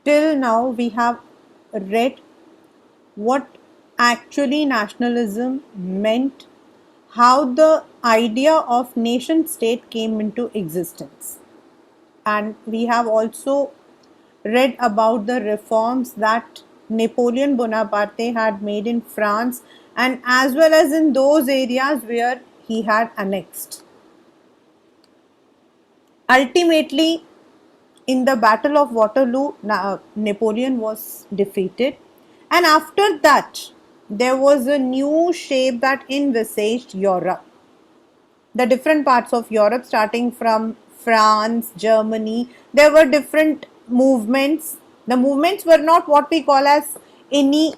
till now we have read what actually nationalism meant, how the idea of nation state came into existence. And we have also read about the reforms that Napoleon Bonaparte had made in France and as well as in those areas where he had annexed. Ultimately, in the Battle of Waterloo, Napoleon was defeated, and after that, there was a new shape that envisaged Europe. The different parts of Europe, starting from France, Germany, there were different movements. The movements were not what we call as any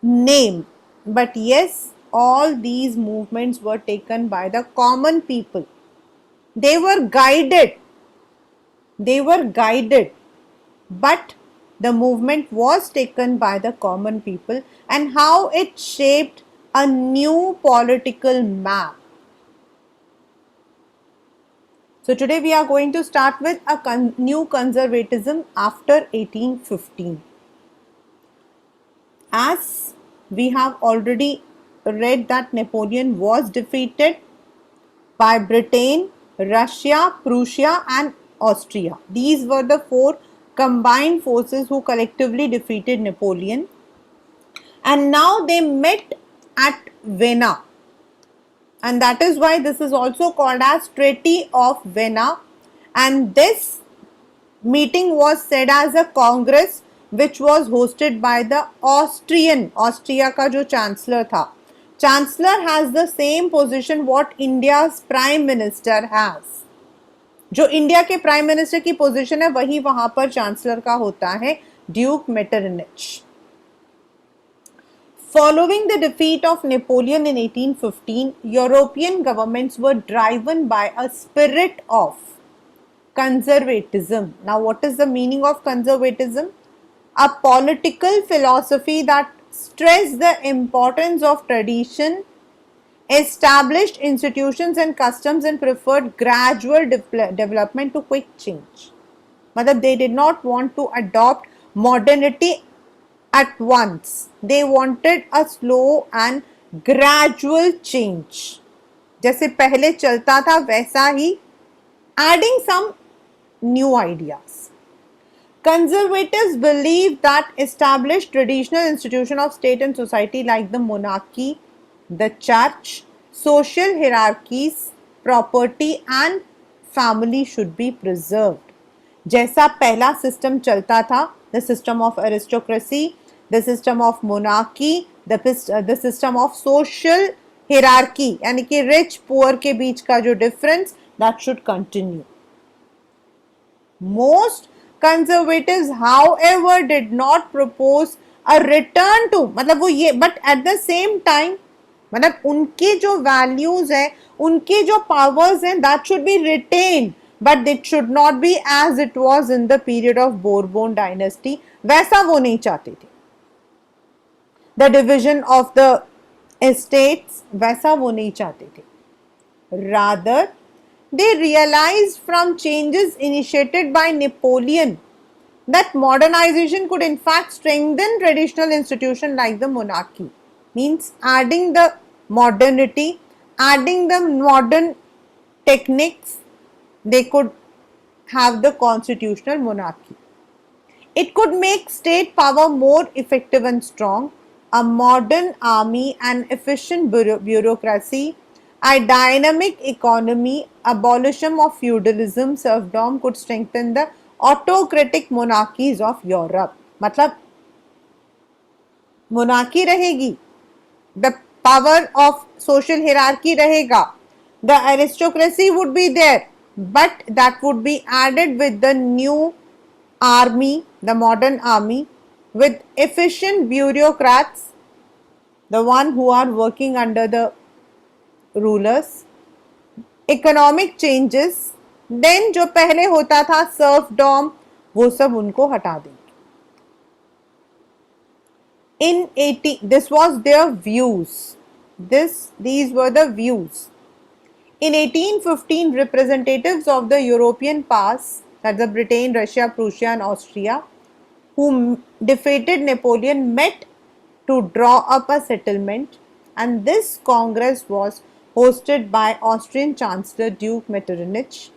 name, but yes, all these movements were taken by the common people. They were guided. They were guided, but the movement was taken by the common people, and how it shaped a new political map. So today we are going to start with a new conservatism after 1815. As we have already read that Napoleon was defeated by Britain, Russia, Prussia and Austria. These were the four combined forces who collectively defeated Napoleon, and now they met at Vienna, and that is why this is also called as Treaty of Vienna. And this meeting was said as a congress which was hosted by the Austria का जो chancellor था. Chancellor has the same position what India's prime minister has. जो India के prime minister की position है वही वहां पर चांसलर का होता है, Duke मेटरनिच. Following the defeat of Napoleon in 1815, European governments were driven by a spirit of conservatism. Now, what is the meaning of conservatism? A political philosophy that stressed the importance of tradition, established institutions and customs, and preferred gradual development to quick change. Matlab, they did not want to adopt modernity at once. They wanted a slow and gradual change. जैसे पहले चलता था वैसा ही, adding some new ideas. Conservatives believe that established traditional institution of state and society like the monarchy, the church, social hierarchies, property and family should be preserved. जैसा पहला system चलता था, the system of aristocracy, the system of monarchy, the system of social hierarchy, यानी कि rich poor के बीच का जो difference, that should continue. Most conservatives, however, did not propose a return to, मतलब वो ये, but at the same time, मतलब उनके जो values हैं, उनके जो powers हैं, that should be retained, but it should not be as it was in the period of Bourbon dynasty. वैसा वो नहीं चाहते थे. The division of the estates, वैसा वो नहीं चाहते थे. Rather, they realized from changes initiated by Napoleon that modernization could in fact strengthen traditional institutions like the monarchy. Means adding the modernity, adding the modern techniques, they could have the constitutional monarchy. It could make state power more effective and strong, a modern army, an efficient bureaucracy, a dynamic economy, abolition of feudalism, serfdom could strengthen the autocratic monarchies of Europe. मतलब monarchy रहेगी, the power of social hierarchy रहेगा, the aristocracy would be there, but that would be added with the new army, the modern army, with efficient bureaucrats, the one who are working under the rulers, economic changes, then जो पहले होता था serfdom, वो सब उनको हटा देंगे. In 80, this was their views. These were the views. In 1815, representatives of the European powers, that's the Britain, Russia, Prussia and Austria, who defeated Napoleon, met to draw up a settlement, and this Congress was hosted by Austrian Chancellor Duke Metternich.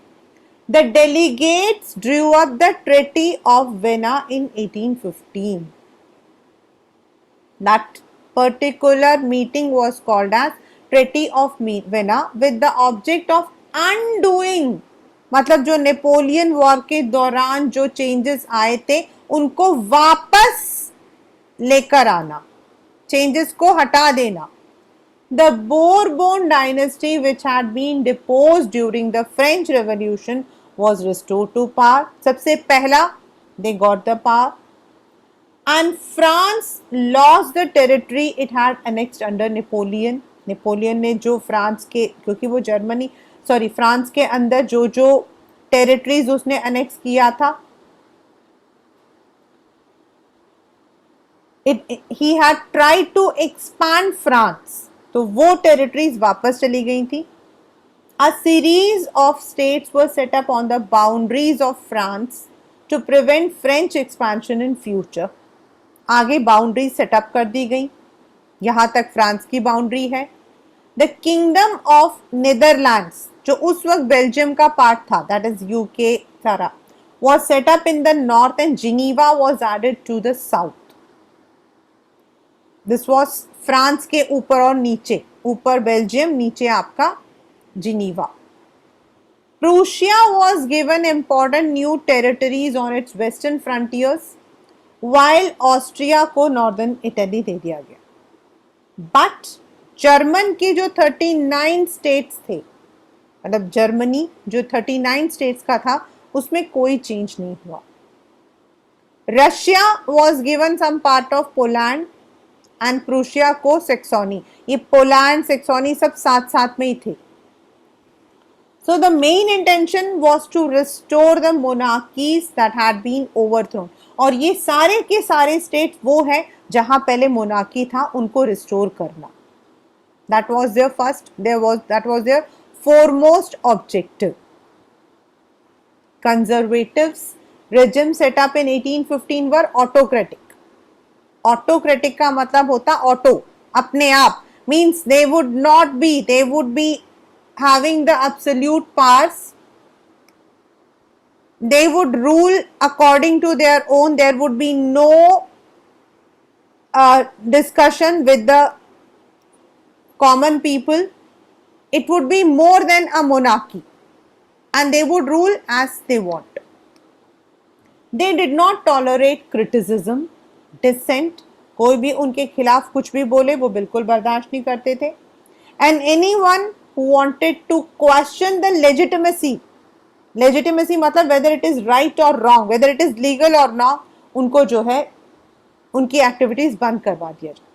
The delegates drew up the Treaty of Vienna in 1815. That particular meeting was called as Treaty of Vienna with the object of undoing, मतलब जो Napoleon war के दौरान जो changes आए थे उनको वापस लेकर आना, चेंजेस को हटा देना. The Bourbon dynasty, which had been deposed during the French Revolution, was restored to power. सबसे पहला they got the power. And France lost the territory it had annexed under Napoleon. Napoleon ने जो France के, क्योंकि वो Germany France के अंदर जो जो टेरिटरीज उसने अनेक्स किया था, he had tried to expand France, तो वो टेरिटरीज वापस चली गई थी. A series of states were set up on the boundaries of France to prevent French expansion in future. आगे बाउंड्री सेटअप कर दी गई, यहां तक फ्रांस की बाउंड्री है. द किंगडम ऑफ नीदरलैंड्स, जो उस वक्त बेल्जियम का पार्ट था, दैट इज यूके सारा, was set up in the north and Geneva was added to the south. This was France के ऊपर और नीचे, ऊपर बेल्जियम, नीचे आपका Geneva. Prussia was given important new territories on its western frontiers, while Austria को northern Italy दे दिया गया. बट जर्मन के जो 39 स्टेट्स थे, मतलब जर्मनी जो 39 स्टेट्स का था, उसमें कोई चेंज नहीं हुआ. Russia was given some part of Poland and Prussia को सेक्सोनी. ये पोलैंड सेक्सोनी सब साथ साथ में ही थे. So the main intention was to restore the monarchies that had been overthrown. और ये सारे के सारे स्टेट वो है जहां पहले मोनार्की था, उनको रिस्टोर करना. That was their first, that was their foremost objective. Conservatives regime set up in 1815 were autocratic. Autocratic का मतलब होता ऑटो, अपने आप, means they would be having the absolute powers. They would rule according to their own. There would be no discussion with the common people. It would be more than a monarchy, and they would rule as they want. They did not tolerate criticism, dissent. कोई भी उनके खिलाफ कुछ भी बोले वो बिल्कुल बर्दाश्त नहीं करते थे. And anyone who wanted to question the legitimacy मतलब whether it is right or wrong, whether it is legal or not, उनको जो है उनकी एक्टिविटीज बंद करवा दिया जाता.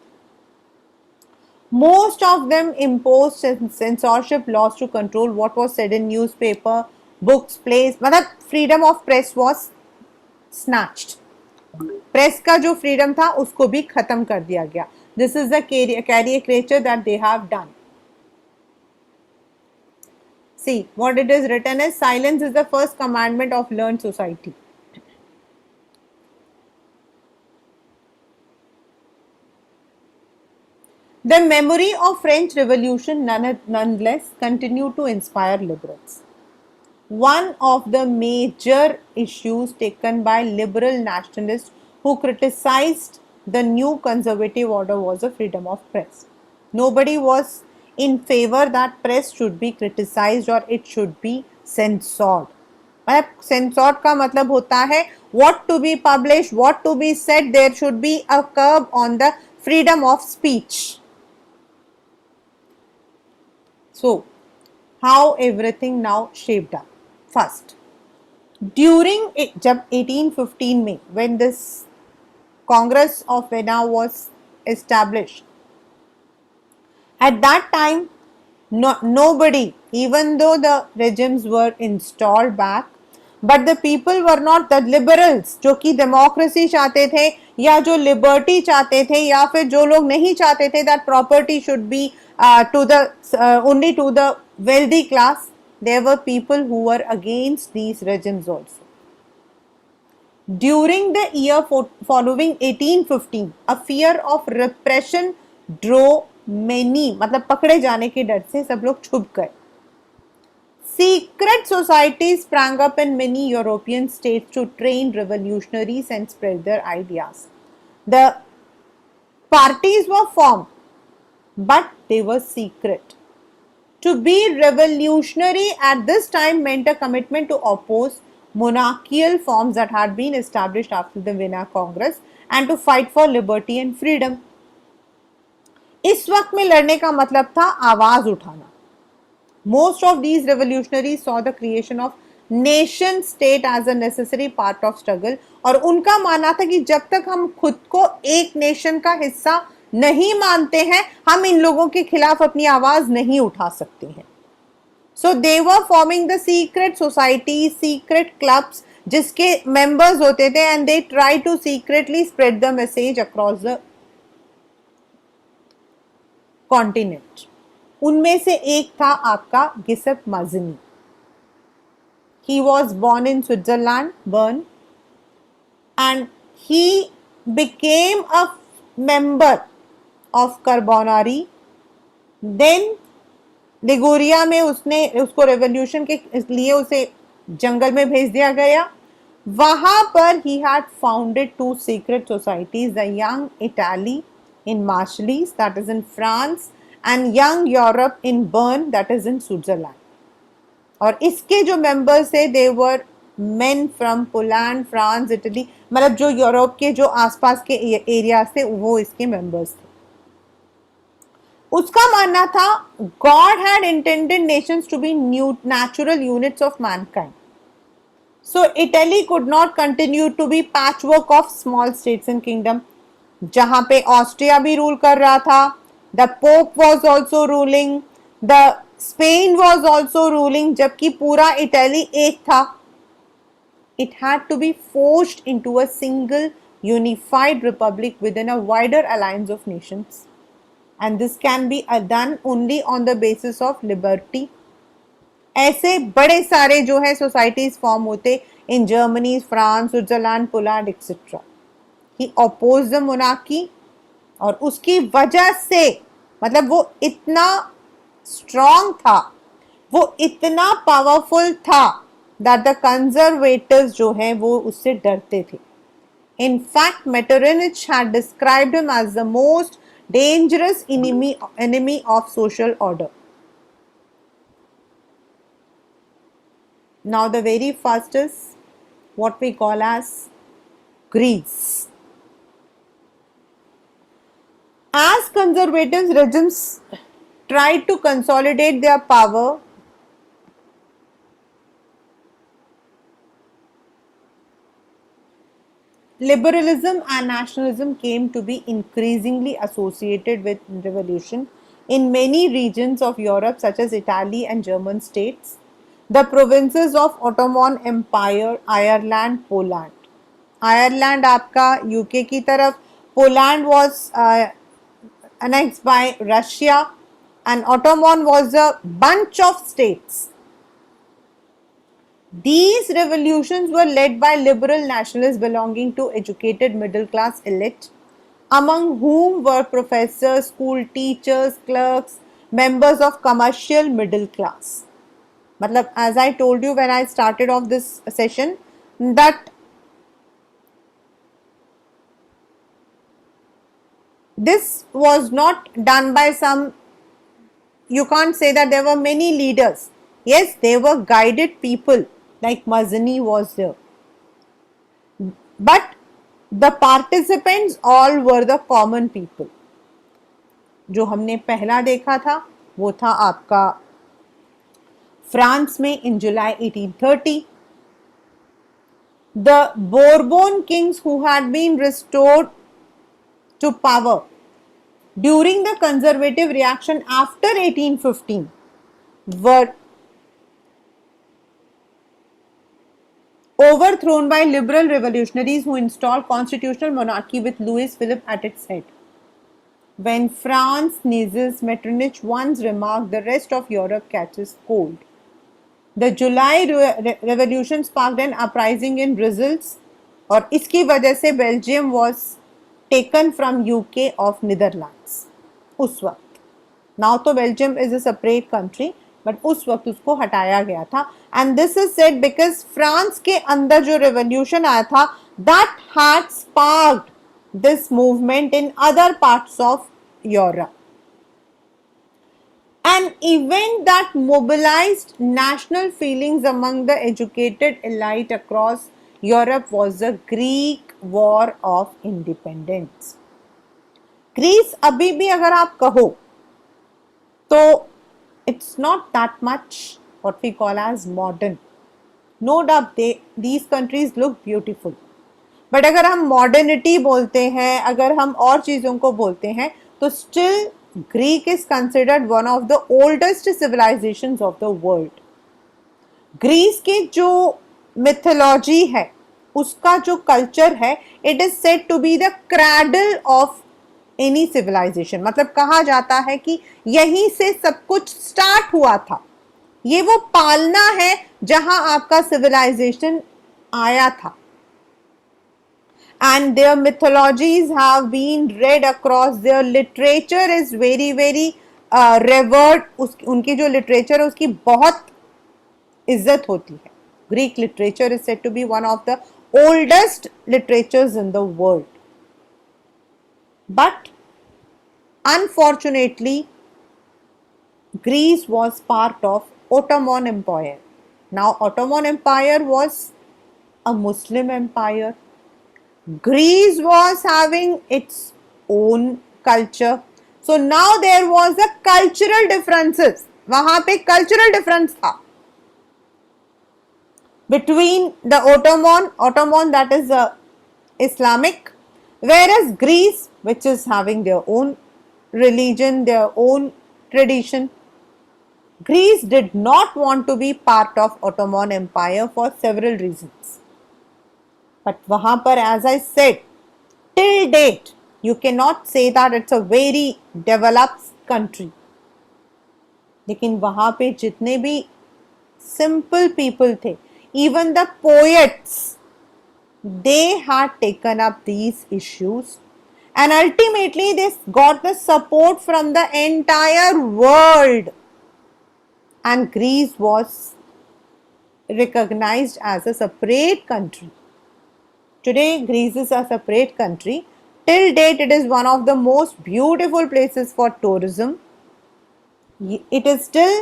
Most of them imposed censorship laws to control what was said in newspaper, books, plays. मतलब freedom of press was snatched. Press का जो फ्रीडम था उसको भी खत्म कर दिया गया. This is the caricature that they have done. See what it is written as: silence is the first commandment of learned society. The memory of French Revolution nonetheless continued to inspire liberals. One of the major issues taken by liberal nationalists who criticized the new conservative order was the freedom of press. Nobody was in favor that press should be criticized or it should be censored. मतलब censored का मतलब होता है what to be published, what to be said. There should be a curb on the freedom of speech. So, how everything now shaped up. First, during जब 1815 में when this Congress of Vienna was established, at that time nobody, even though the regimes were installed back, but the people were not the liberals जो कि democracy चाहते थे या जो liberty चाहते थे या फिर जो लोग नहीं चाहते थे that property should be to the only to the wealthy class. There were people who were against these regimes also. During the year following 1815, a fear of repression drove many, मतलब पकड़े जाने के डर से सब लोग छुप गए. Secret societies sprang up in many European states to train revolutionaries and spread their ideas. The parties were formed, but they were secret. To be revolutionary at this time meant a commitment to oppose monarchical forms that had been established after the Vienna Congress and to fight for liberty and freedom. इस वक्त में लड़ने का मतलब था आवाज उठाना. Most of these revolutionaries saw the creation of nation state as a necessary part of struggle और उनका मानना था कि जब तक हम खुद को एक नेशन का हिस्सा नहीं मानते हैं हम इन लोगों के खिलाफ अपनी आवाज नहीं उठा सकते हैं. So they were forming the secret societies, secret clubs जिसके members होते थे and they tried to secretly spread the message across the continent. उनमें से एक था आपका गिसेप Mazzini. He was born in Switzerland, Bern, and he became a member of Carbonari. Then Liguria में उसको रेवोल्यूशन के लिए उसे जंगल में भेज दिया गया. वहां पर he had founded two secret societies, the Young Italy in Marseilles, that is in France, and Young Europe in Bern, that is in Switzerland. और इसके जो मेंबर्स थे they were men from Poland, France, Italy, मतलब जो Europe के जो आसपास के एरियाज थे वो इसके मेंबर्स थे. उसका मानना था God had intended nations to be natural units of mankind. So Italy could not continue to be patchwork of small states and kingdom. जहां पे ऑस्ट्रिया भी रूल कर रहा था, the Pope was also ruling, the Spain was also ruling, जबकि पूरा Italy एक था. It had to be forged into a single unified republic within a wider alliance of nations. And this can be done only on the basis of liberty. ऐसे बड़े सारे जो है societies form होते in Germany, France, Switzerland, Poland etcetera. ही oppose the monarchy और उसकी वजह से मतलब वो इतना स्ट्रॉन्ग था, वो इतना पावरफुल था दैट द कंजर्वेटिव्स जो है वो उससे डरते थे. In fact, Metternich had described him as the most dangerous enemy of social order. Now the very first is what we call as Greece. As conservative regimes tried to consolidate their power, liberalism and nationalism came to be increasingly associated with revolution in many regions of Europe such as Italy and German states, the provinces of Ottoman Empire, Ireland, Poland. Ireland आपका UK की तरफ, Poland was annexed by Russia and Ottoman was a bunch of states. These revolutions were led by liberal nationalists belonging to educated middle class elite, among whom were professors, school teachers, clerks, members of commercial middle class. Matlab, as I told you when I started off this session, that this was not done by some, you can't say that there were many leaders. Yes, they were guided people like Mazzini was there. But the participants all were the common people. जो हमने पहला देखा था वो था आपका France में in July 1830. The Bourbon kings who had been restored to power during the conservative reaction after 1815 were overthrown by liberal revolutionaries who installed constitutional monarchy with Louis Philippe at its head. When France sneezes, Metternich once remarked, the rest of Europe catches cold. The July Revolution sparked an uprising in Brussels और इसकी वजह से Belgium was taken from UK of Netherlands उस वक्त। Now तो Belgium is a separate country, but उस वक्त उसको हटाया गया था। And this is said because France के अंदर जो रेवोल्यूशन आया था that had sparked this movement in other parts of Europe. An event that mobilized national feelings among the educated elite across Europe was the Greek War of Independence. Greece अभी भी अगर आप कहो तो it's not that much what we call as modern. No doubt these countries look beautiful. But अगर हम modernity बोलते हैं, अगर हम और चीज़ों को बोलते हैं, तो still Greek is considered one of the oldest civilizations of the world. Greece की जो मिथोलॉजी है, उसका जो कल्चर है, it is said to be the cradle of any civilization. मतलब कहा जाता है कि यहीं से सब कुछ स्टार्ट हुआ था, ये वो पालना है जहां आपका सिविलाइजेशन आया था। And their mythologies have been read across, their literature is very revered. उनकी जो literature है उसकी बहुत इज्जत होती है। Greek literature is said to be one of the oldest literatures in the world. But unfortunately, Greece was part of Ottoman Empire. Now, Ottoman Empire was a Muslim empire. Greece was having its own culture. So now there was a cultural differences. वहां पे cultural difference था between the Ottoman that is Islamic, whereas Greece, which is having their own religion, their own tradition. Greece did not want to be part of Ottoman Empire for several reasons. But वहाँ पर, as I said, till date, you cannot say that it's a very developed country. लेकिन वहाँ पे जितने भी simple people थे, even the poets, they had taken up these issues, and ultimately they got the support from the entire world, and Greece was recognized as a separate country. Today, Greece is a separate country. Till date, it is one of the most beautiful places for tourism. It is still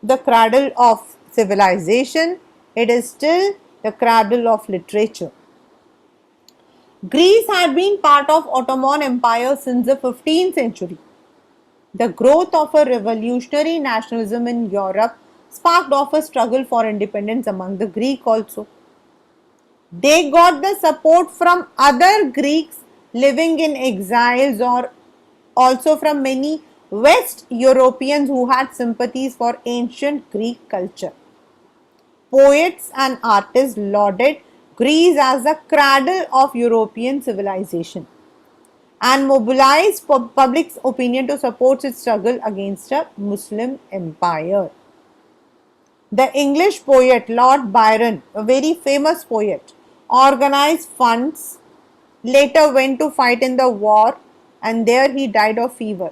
the cradle of civilization. It is still the cradle of literature. Greece had been part of Ottoman Empire since the 15th century. The growth of a revolutionary nationalism in Europe sparked off a struggle for independence among the Greek also. They got the support from other Greeks living in exiles, or also from many West Europeans who had sympathies for ancient Greek culture. Poets and artists lauded Greece as the cradle of European civilization and mobilized public opinion to support its struggle against a Muslim empire. The English poet Lord Byron, a very famous poet, organized funds, later went to fight in the war, and there he died of fever.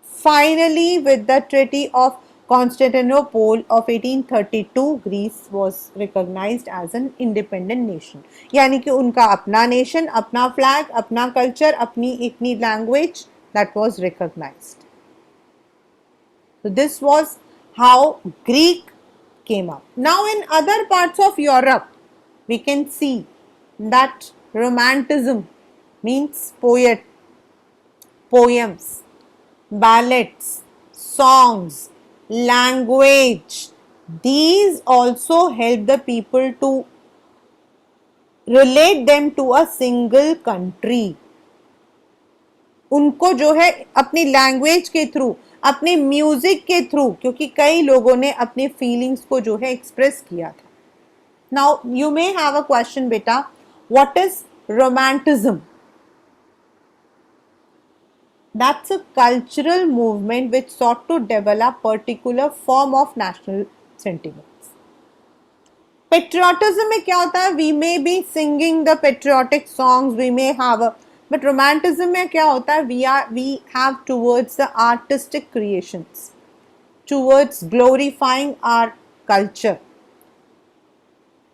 Finally, with the Treaty of Constantinople of 1832, Greece was recognized as an independent nation. यानी कि उनका अपना nation, अपना flag, अपना culture, अपनी language that was recognized. So this was how Greek came up. Now in other parts of Europe, we can see that romanticism means poems, ballads, songs, language. These also help the people to relate them to a single country. उनको जो है अपनी language के through, अपने music के through, क्योंकि कई लोगों ने अपने फीलिंग्स को जो है एक्सप्रेस किया था. Now you may have a question बेटा, what is romanticism? That's a cultural movement which sought to develop particular form of national sentiments. Patriotism में क्या होता है, we may be singing the patriotic songs, we may have, but romanticism में क्या होता है, we have towards the artistic creations, towards glorifying our culture.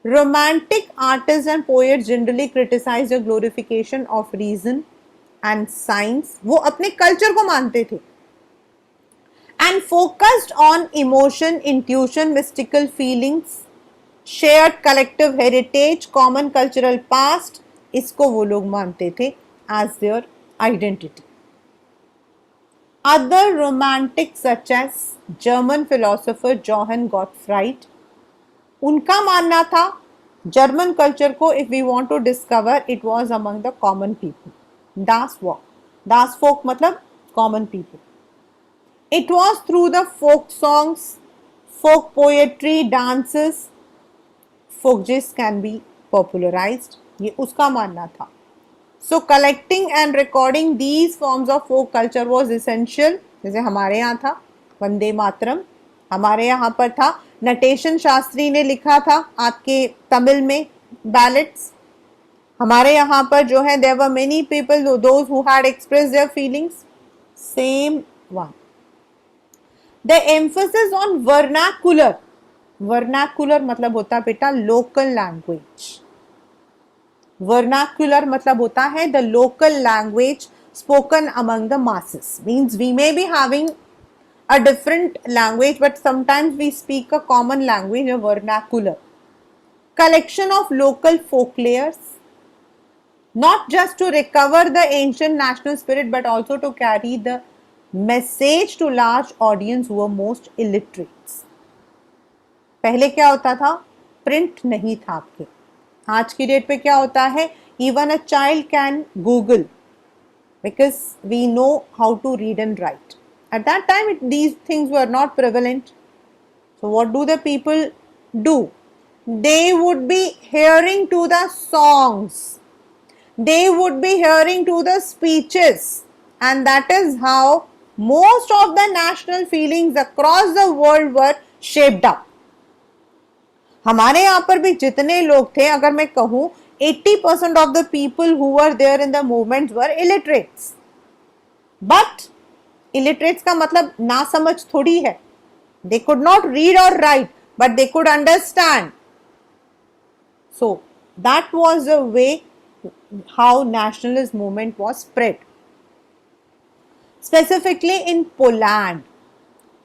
Romantic artists and poets generally criticize the glorification of reason and science. वो अपने culture को मानते थे. And focused on emotion, intuition, mystical feelings, shared collective heritage, common cultural past. इसको वो लोग मानते थे as their identity. Other romantics such as German philosopher Johann Gottfried, उनका मानना था जर्मन कल्चर को if we want to discover it was among the common people. दास फोक मतलब common people. It was through the folk songs, folk poetry, dances, फोकजेस can be popularised. ये उसका मानना था. So collecting and recording these forms of folk culture was essential. जैसे हमारे यहाँ था वंदे मातरम, हमारे यहाँ पर था नटेशन शास्त्री ने लिखा था आपके तमिल में बैलेट्स. हमारे यहाँ पर जो है there were many people those who had express their feelings. Same one. The emphasis on vernacular. Vernacular मतलब होता है बेटा लोकल लैंग्वेज. वर्नाकुलर मतलब होता है the local language spoken among the masses. Means we may be having a different language but sometimes we speak a common language, a vernacular. Collection of local folklores, not just to recover the ancient national spirit but also to carry the message to large audience who were most illiterates. पहले क्या होता था, print नहीं था आपके. आज की date पे क्या होता है, even a child can Google because we know how to read and write. At that time, these things were not prevalent. So what do the people do? They would be hearing to the songs. They would be hearing to the speeches. And that is how most of the national feelings across the world were shaped up. हमारे यहाँ पर भी जितने लोग थे, अगर मैं कहूँ 80% of the people who were there in the movements were illiterates. But illiterates का मतलब ना समझ थोड़ी है. दे कुड नॉट रीड और write but they could understand. So that was the way how nationalist movement was spread. Specifically in Poland.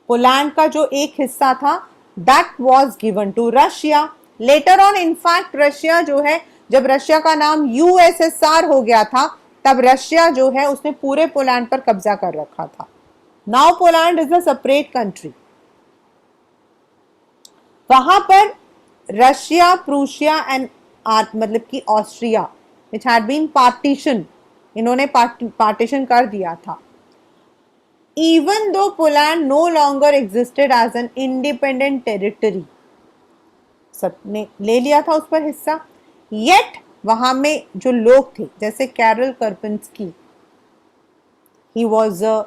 Poland का जो एक हिस्सा था that was given to Russia. Later on in fact Russia जो है, जब Russia का नाम यूएसएसआर हो गया था तब रशिया जो है उसने पूरे पोलैंड पर कब्जा कर रखा था. Now Poland is a separate country. वहां पर रशिया, प्रूशिया एंड मतलब कि Austria which had been partition, इन्होंने पार्टीशन कर दिया था. Even though Poland no longer existed as an independent territory, सबने ले लिया था उस पर हिस्सा. येट वहां में जो लोग थे जैसे Karol Kurpinski, he was a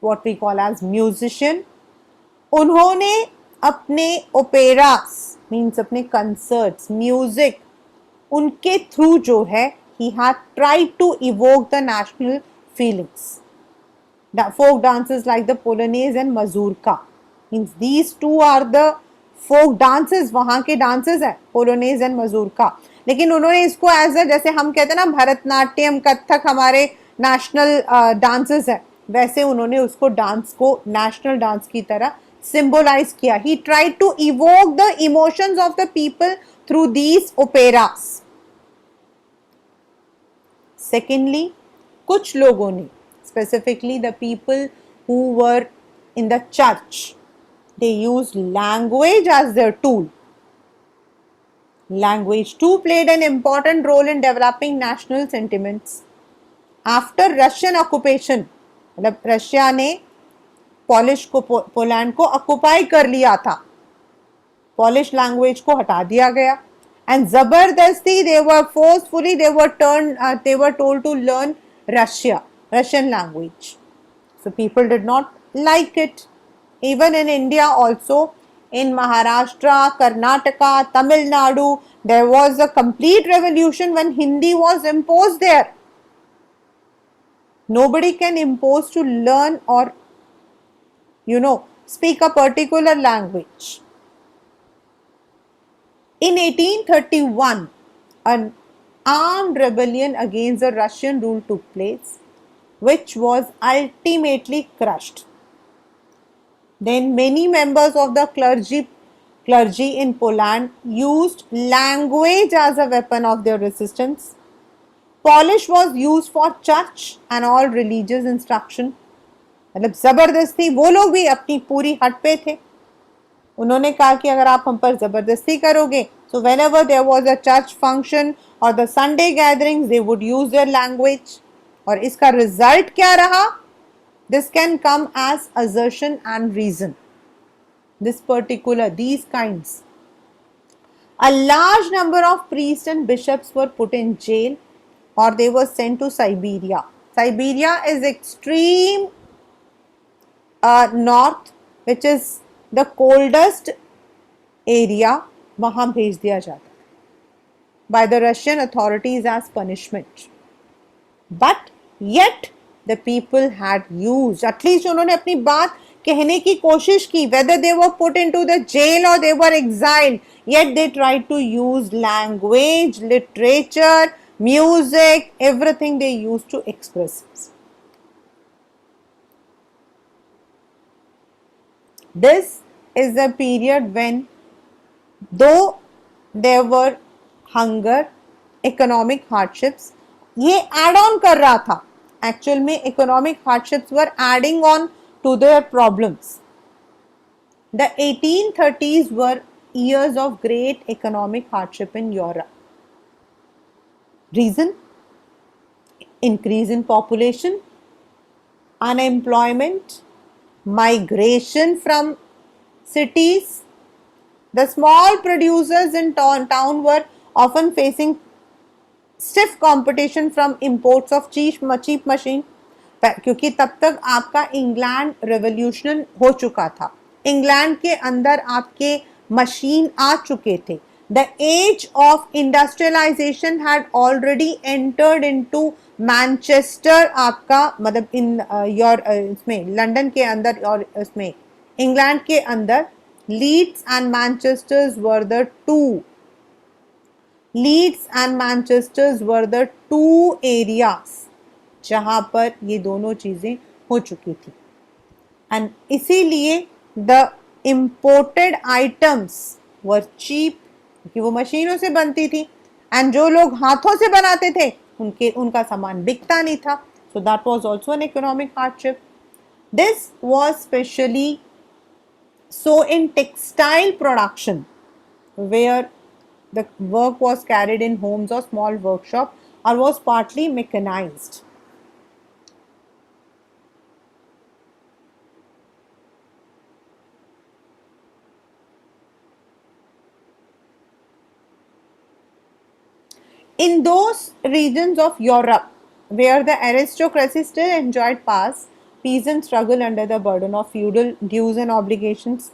what we call as musician, उन्होंने अपने ओपेरास मीन्स अपने कंसर्ट्स, म्यूजिक, उनके थ्रू जो है he had tried to evoke the national feelings. The folk dances like the Polonaise and Mazurka, means these two are the folk dances, वहाँ के dances है Polonaise and Mazurka. लेकिन उन्होंने इसको एज अ, जैसे हम कहते हैं ना भरतनाट्यम, कथक हमारे नेशनल डांसेस है, वैसे उन्होंने उसको डांस को नेशनल डांस की तरह सिंबलाइज किया. He tried to evoke the emotions of the people through these operas. Secondly, कुछ लोगों ने specifically the people who were in the church, they use language as their tool. Language too played an important role in developing national sentiments. After Russian occupation, मतलब Russia ने polish को, Poland को occupy कर लिया था, polish language को हटा दिया गया. एंड जबरदस्ती they were forcefully they were told to learn Russian language. So people did not like it. Even in India also, in Maharashtra, Karnataka, Tamil Nadu, there was a complete revolution when Hindi was imposed there. Nobody can impose to learn or, speak a particular language. In 1831, an armed rebellion against the Russian rule took place, which was ultimately crushed. Then many members of the clergy in Poland used language as a weapon of their resistance. Polish was used for church and all religious instruction. मतलब जबरदस्ती वो लोग भी अपनी पूरी हट पे थे. उन्होंने कहा कि अगर आप हम पर जबरदस्ती करोगे, so whenever there was a church function or the Sunday gatherings, they would use their language. और इसका रिजल्ट क्या रहा? This can come as assertion and reason. These kinds. A large number of priests and bishops were put in jail or they were sent to Siberia. Siberia is extreme north, which is the coldest area. वहाँ भेज दिया जाता by the Russian authorities as punishment. But yet the people had used, at least उन्होंने अपनी बात कहने की कोशिश की, whether they were put into the jail or they were exiled, yet they tried to use language, literature, music, everything they used to express. This is the period when, though there were hunger, economic hardships, ये add on कर रहा था. Actual में economic hardships were adding on to their problems. The 1830s were years of great economic hardship in Europe. Reason? Increase in population, unemployment, migration from cities. The small producers in town were often facing stiff competition from imports of cheap machine. क्योंकि तब तक आपका England revolution हो चुका था, England के अंदर आपके मशीन आ चुके थे. The age of industrialization had already entered into Manchester, आपका मतलब इन इसमें लंदन के अंदर और इसमें इंग्लैंड के अंदर Leeds and Manchesters were the two areas जहां पर ये दोनों चीजें हो चुकी थी. एंड इसीलिए the imported items were cheap, क्योंकि वो मशीनों से बनती थी, एंड जो लोग हाथों से बनाते थे उनका सामान बिकता नहीं था. So that was also an economic hardship. This was specially so in textile production, where the work was carried in homes or small workshop or was partly mechanized. In those regions of Europe where the aristocracy still enjoyed peasants struggled under the burden of feudal dues and obligations.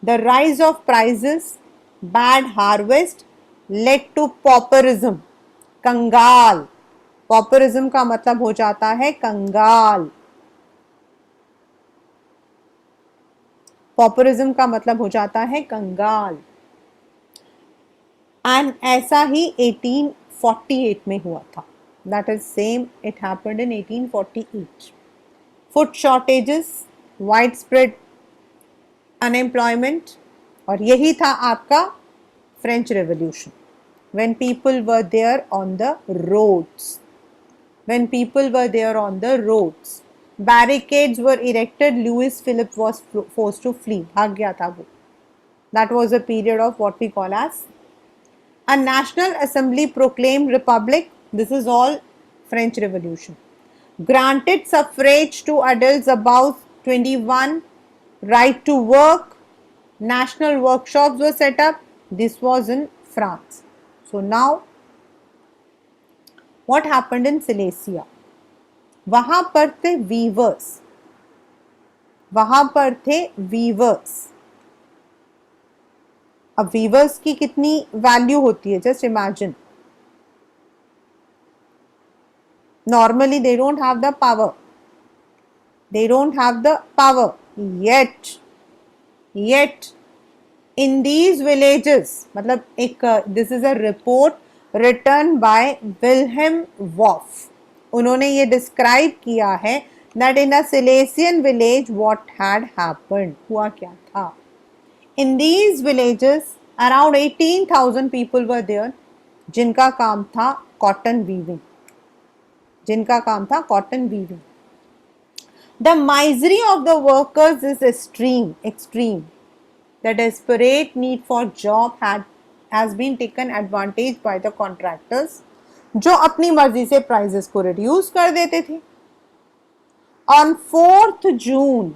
The rise of prices, bad harvest led to pauperism. कंगाल, pauperism का मतलब हो जाता है कंगाल. pauperism का मतलब हो जाता है कंगाल. एंड ऐसा ही 1848 में हुआ था. That is same, it happened in 1848. Food shortages, widespread unemployment, और यही था आपका French revolution. When people were there on the roads, barricades were erected. Louis Philippe was forced to flee. भाग गया था वो. That was a period of what we call as a national assembly proclaimed republic. This is all French Revolution. Granted suffrage to adults above 21, right to work. National workshops were set up. This was in France. So now, what happened in Silesia? वहां पर थे viewers. अब viewers की कितनी value होती है, just imagine. Normally they don't have the power, they don't have the power, yet in these villages, मतलब एक this is a report written by Wilhelm Wolff. उन्होंने ये describe किया है that in a Silesian village what had happened, हुआ क्या था. In these villages around 18,000 people were there जिनका काम था cotton weaving, जिनका काम था cotton weaving. The misery of the workers is extreme. The desperate need for job has been taken advantage by the contractors, जो अपनी मर्जी से prices को reduce कर देते थे. On 4th June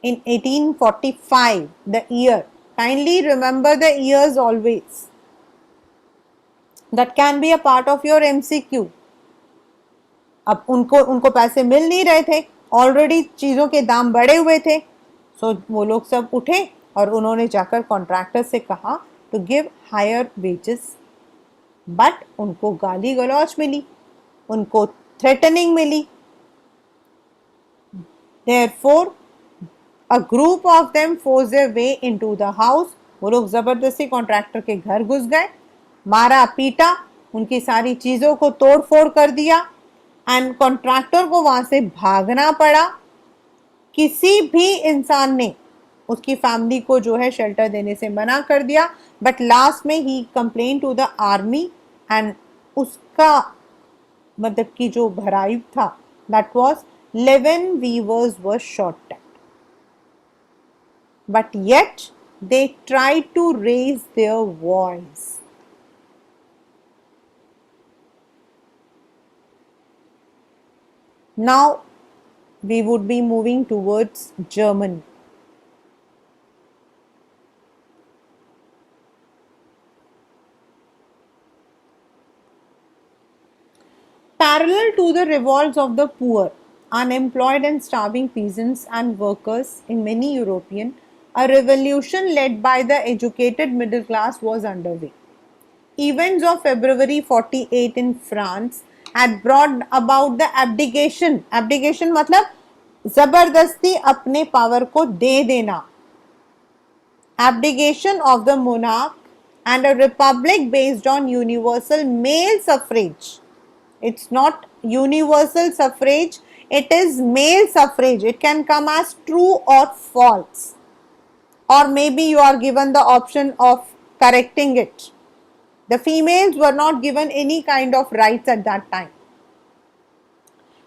in 1845, the year, kindly remember the years always, that can be a part of your MCQ. अब उनको पैसे मिल नहीं रहे थे, ऑलरेडी चीज़ों के दाम बढ़े हुए थे, सो वो लोग सब उठे और उन्होंने जाकर कॉन्ट्रैक्टर से कहा to give higher wages, but उनको गाली गलौज मिली, उनको थ्रेटनिंग मिली. Therefore, a group of them forced their way into the house. वो लोग ज़बरदस्ती कॉन्ट्रैक्टर के घर घुस गए, मारा पीटा, उनकी सारी चीज़ों को तोड़ फोड़ कर दिया एंड कॉन्ट्रैक्टर को वहां से भागना पड़ा. किसी भी इंसान ने उसकी फैमिली को जो है शेल्टर देने से मना कर दिया, बट लास्ट में he complain to the army and उसका मतलब कि जो भराई था, that was 11 weavers were shot at. But yet they tried to raise their voice. Now we would be moving towards Germany. Parallel to the revolts of the poor, unemployed and starving peasants and workers in many European, a revolution led by the educated middle class was underway. Events of February 48 in France had brought about the abdication. Abdication मतलब जबरदस्ती अपने power को दे देना. Abdication of the monarch and a republic based on universal male suffrage. It's not universal suffrage, it is male suffrage. It can come as true or false, or maybe you are given the option of correcting it. The females were not given any kind of rights at that time.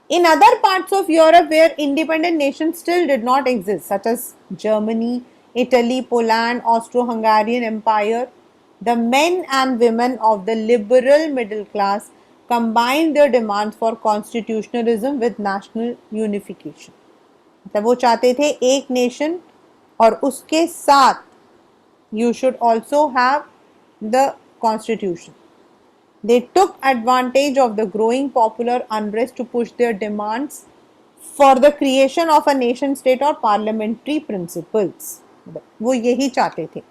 In other parts of Europe where independent nations still did not exist, such as Germany, Italy, Poland, Austro-Hungarian Empire, the men and women of the liberal middle class combined their demands for constitutionalism with national unification. मतलब वो चाहते थे एक nation और उसके साथ you should also have the constitution. They took advantage of the growing popular unrest to push their demands for the creation of a nation state or parliamentary principles. वो यही चाहते थे.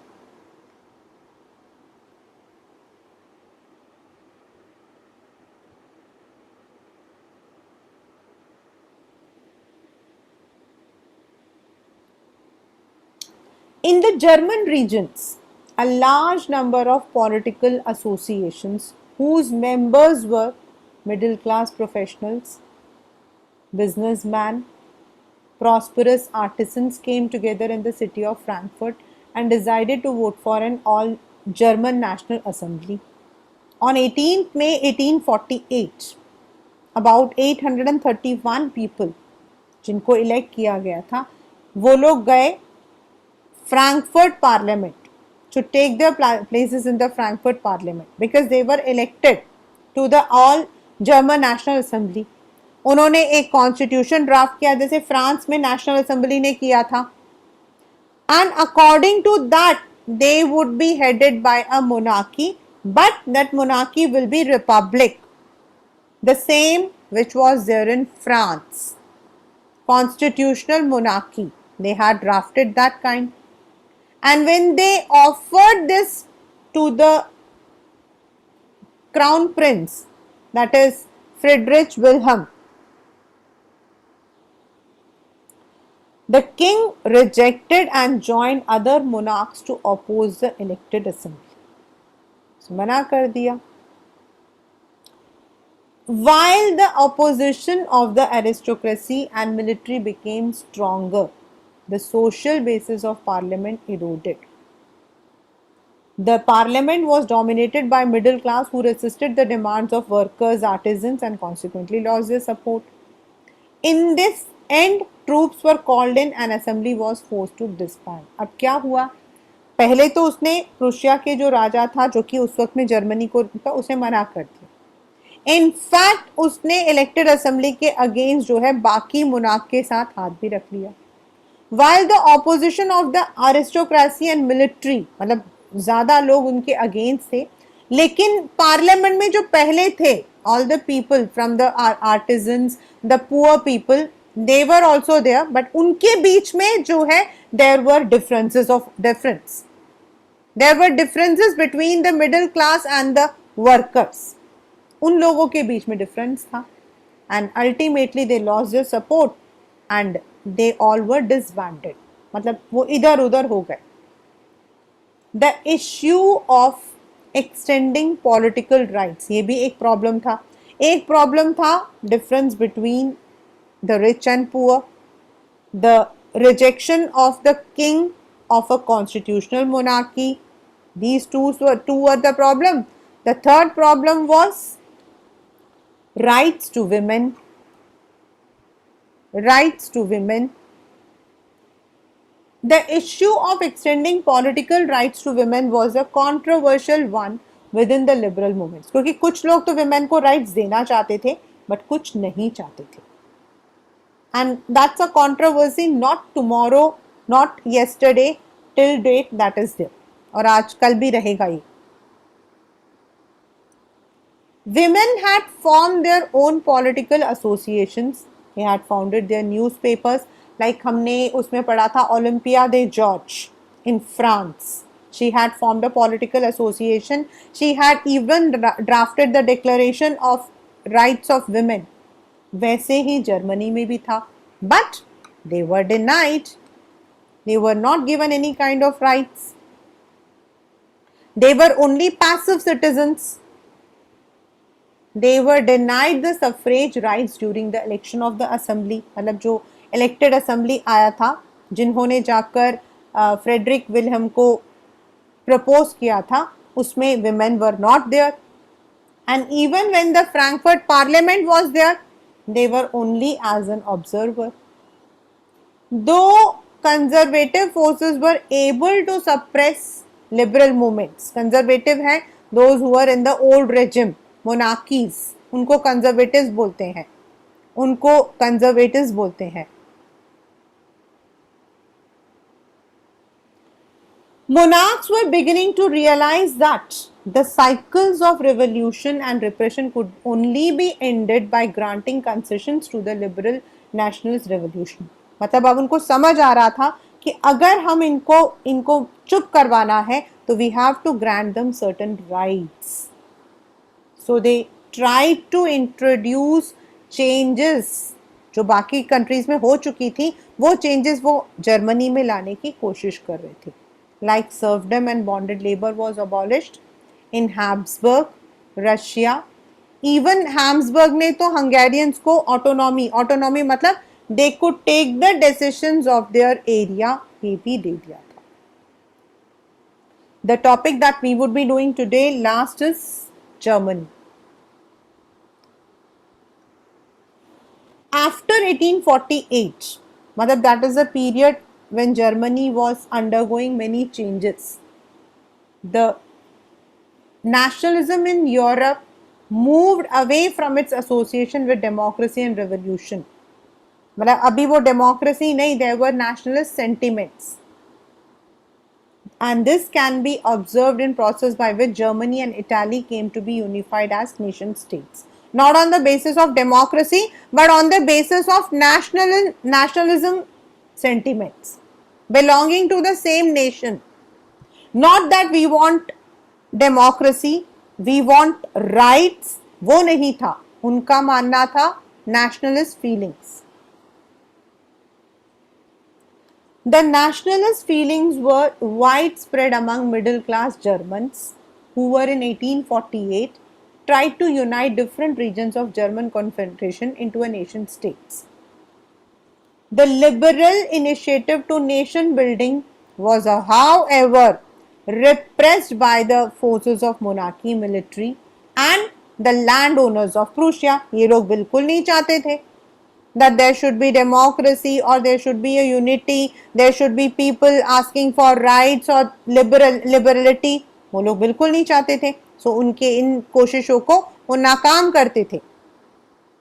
In the German regions, a large number of political associations whose members were middle class professionals, businessmen, prosperous artisans came together in the city of Frankfurt and decided to vote for an all German National Assembly. On 18th May 1848, about 831 people जिनको elect किया गया था, वो लोग गए Frankfurt Parliament to take their places in the Frankfurt Parliament because they were elected to the all German National Assembly. उन्होंने एक constitution draft किया जैसे फ्रांस में नेशनल असेंबली ने किया था, and according to that they would be headed by a monarchy, but that monarchy will be republic, the same which was there in France, constitutional monarchy. They had drafted that kind. And when they offered this to the crown prince, that is Friedrich Wilhelm, the king rejected and joined other monarchs to oppose the elected assembly. So मना कर दिया. While the opposition of the aristocracy and military became stronger, the social basis of parliament eroded. The parliament was dominated by middle class who resisted the demands of workers, artisans, and consequently lost their support. In this end, troops were called in and assembly was forced to disband. अब क्या हुआ? पहले तो उसने Prussia के जो राजा था, जो कि उस वक्त में जर्मनी को था, उसे मना कर दिया. इनफैक्ट उसने इलेक्टेड असेंबली के अगेंस्ट जो है बाकी मुनाक के साथ हाथ भी रख लिया. While the opposition of the aristocracy and military, मतलब ज्यादा लोग उनके अगेंस्ट थे, लेकिन पार्लियामेंट में जो पहले थे, all the people from the artisans, the poor people, they were also there, but उनके बीच में जो है there were differences of difference. There were differences between the middle class and the workers. उन लोगों के बीच में डिफरेंस था. And ultimately they lost their support and they all were disbanded. मतलब वो इधर उधर हो गए. The issue of extending political rights, ये भी एक प्रॉब्लम था. एक प्रॉब्लम था difference between the rich and poor, the rejection of the king of a constitutional monarchy. These two were the problem. The third problem was rights to women. Rights to women. The issue of extending political rights to women was a controversial one within the liberal movements. क्योंकि कुछ लोग तो women को rights देना चाहते थे, but कुछ नहीं चाहते थे. And that's a controversy, not tomorrow, not yesterday, till date that is there. और आज कल भी रहेगा ये. Women had formed their own political associations. They had founded their newspapers. Like हमने उसमें पढ़ा था Olympia de George in France. She had formed a political association. She had even drafted the Declaration of Rights of Women. वैसे ही Germany में भी था. But they were denied. They were not given any kind of rights. They were only passive citizens. They were denied the suffrage rights during the election of the assembly. मतलब जो elected assembly आया था, जिन्होंने जाकर Frederick Wilhelm को propose किया था, उसमें women were not there. And even when the Frankfurt Parliament was there, they were only as an observer. Though conservative forces were able to suppress liberal movements. Conservative हैं those who are in the old regime. Monarchies, उनको conservatives बोलते हैं. उनको conservatives बोलते हैं. Monarchs were beginning to realize that the cycles of revolution and repression could only be ended by granting concessions to the liberal nationalist revolution. मतलब अब उनको समझ आ रहा था कि अगर हम इनको चुप करवाना है तो we have to grant them certain rights. So they tried to introduce changes जो बाकी कंट्रीज में हो चुकी थी, वो चेंजेस वो जर्मनी में लाने की कोशिश कर रहे थे. Like serfdom and bonded labor was abolished in Habsburg, Russia. Even Habsburg ने तो हंगेरियंस को ऑटोनॉमी मतलब they could take the decisions of their area, ये भी दे दिया था. The topic that we would be doing today last is Germany. After 1848, मतलब that is a period when Germany was undergoing many changes. The nationalism in Europe moved away from its association with democracy and revolution. मतलब अभी वो democracy नहीं, there were nationalist sentiments. And this can be observed in process by which Germany and Italy came to be unified as nation states. Not on the basis of democracy, but on the basis of nationalism sentiments, belonging to the same nation. Not that we want democracy, we want rights, वो नहीं था उनका मानना था nationalist feelings. The nationalist feelings were widespread among middle class Germans who were in 1848 tried to unite different regions of German Confederation into a nation states. The liberal initiative to nation building was, however, repressed by the forces of monarchy, military and the landowners of Prussia. ये लोग बिल्कुल नहीं चाहते थे that there should be democracy or there should be a unity, there should be people asking for rights or liberality. वो लोग बिल्कुल नहीं चाहते थे. So उनके इन कोशिशों को वो नाकाम करते थे.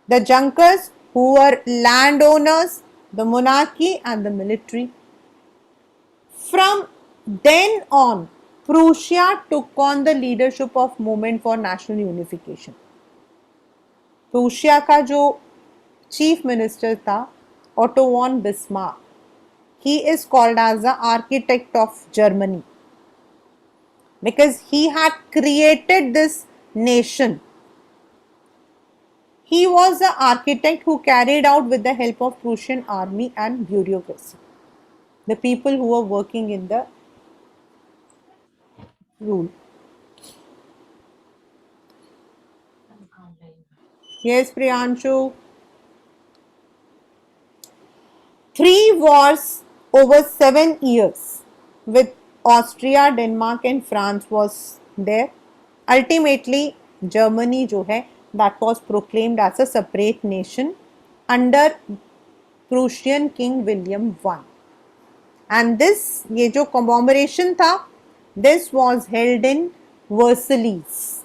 The Junkers, who were landowners, the monarchy and the military. From then on, Prussia took on the leadership of movement for national unification. Prussia का जो चीफ मिनिस्टर था Otto von Bismarck, he is called as the architect of Germany because he had created this nation. He was the architect who carried out with the help of Prussian army and bureaucracy, the people who were working in the rule. Yes, Priyanshu. 3 wars over 7 years with Austria, Denmark and France was there. Ultimately, Germany जो है that was proclaimed as a separate nation under Prussian King William I. And this ये जो commemoration था, this was held in Versailles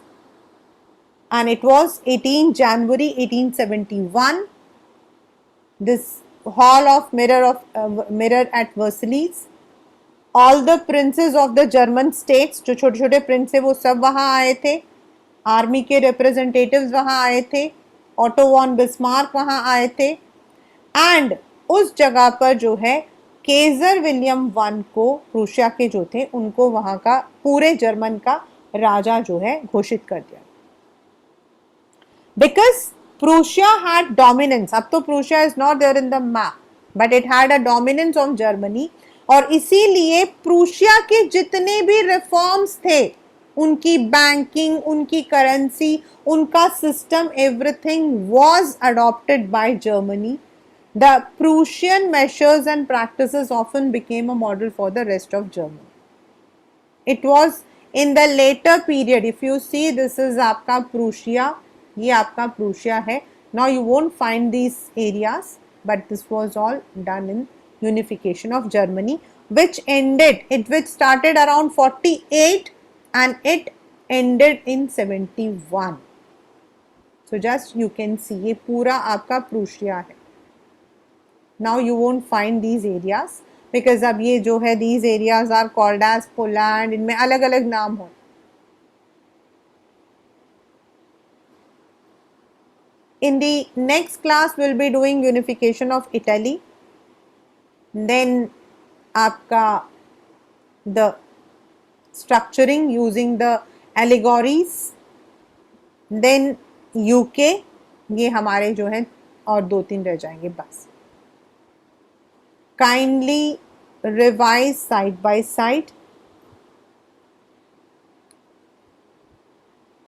and it was 18 January 1871. This hall of mirror at Versailles. All the princes of the German states, जो छोटे छोटे Prince थे वो सब वहाँ आए थे. आर्मी के रिप्रेजेंटेटिव्स वहाँ आए थे. ऑटो वॉन बिस्मार्क वहाँ आए थे. एंड उस जगह पर जो है केजर विलियम वन को, प्रूशिया के जो थे, उनको वहाँ का पूरे जर्मन का राजा जो है घोषित कर दिया. Because Prussia had dominance. अब तो Prussia is not there in the map, but it had a dominance of Germany. और इसीलिए प्रूशिया के जितने भी रिफॉर्म्स थे, उनकी बैंकिंग, उनकी करेंसी, उनका system, everything was adopted by Germany. The Prussian measures and practices often became a model for the rest of Germany. It was in the later period. If you see, this is आपका Prussia. ये आपका Prussia है. Now you won't find these areas, but this was all done in unification of Germany, which started around 48 and it ended in 71. So just you can see ये पूरा आपका Prussia है. Now you won't find these areas because अब ये जो है these areas are called as Poland. इनमें अलग अलग नाम हो. In the next class, we'll be doing unification of Italy. Then, आपका the structuring using the allegories. Then UK, ये हमारे जो है और 2-3 रह जाएंगे बस. Kindly revise side by side.